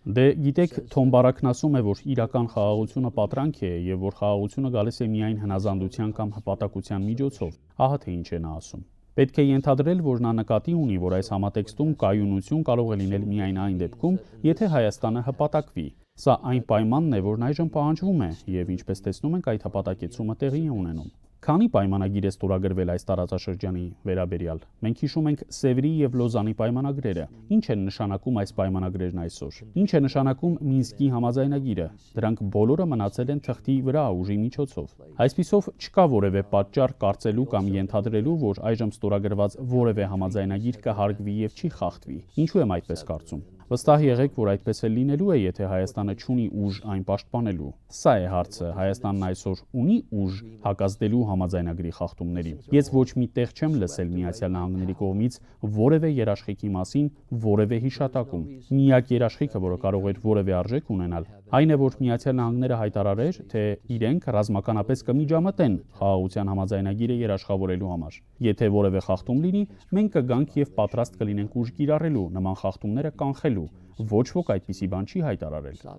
Դե գիտեք, Թոմ Բարաքն ասում է, որ իրական խաղաղությունը պատրանք է եւ որ խաղաղությունը գալիս է միայն հնազանդության կամ հպատակության միջոցով։ Ահա թե ինչ է նա ասում։ Պետք է ենթադրել, որ նա նկատի ունի, որ այս համատեքստում կայունություն կարող է լինել միայն այն դեպքում, եթե Հայաստանը հպատակվի։ Սա այն պայմանն է, որն այժմ պահանջվում է, եւ ինչպես տեսնում ենք, այդ հպատակեցումը տեղի է ունենում։ Քանի պայմանագիր է ստորագրվել այս տարածաշրջանի վերաբերյալ։ Մենք հիշում ենք Սևրի եւ Լոզանի պայմանագրերը։ Ինչ են նշանակում այս պայմանագրերն այսօր։ Ինչ է նշանակում Մինսկի համաձայնագիրը։ Դրանք բոլորը մնացել են թղթի վրա ուժի միջոցով։ Այսպիսով չկա որևէ պատճառ կարծելու կամ ենթադրելու, որ այժմ ստորագրված որևէ համաձայնագիր կհարգվի եւ չի խախտվի։ Ինչու եմ այդպես կարծում։ Վստահ եղեք, որ այդպես էլ լինելու է, եթե Հայաստանը չունի ուժ այն պաշտպանելու։ Սա է հարցը, Հայաստանն այսօր ունի ուժ հակազդելու համաձայնագրի խախտումների։ Ես ոչ մի տեղ չեմ լսել Միացյալ Նահանգների կողմից որևէ երաշխիքի մասին որևէ հիշատակում։ Միակ երաշխիքը, որը կարող էր որևէ արժեք ունենալ, այն է, որ Միացյալ Նահանգները հայտարարեր, թե իրենք ռազմականապես կմիջամտեն խաղաղության համաձայնագիրը երաշխավորելու համար։ Եթե որևէ խախտում լինի, մենք կգանք եւ պատրաստ կլինենք ուժ կիրառելու նման խախտումները կանխելու։ Ոչ ոք այդպիսի բան չի հայտարարել։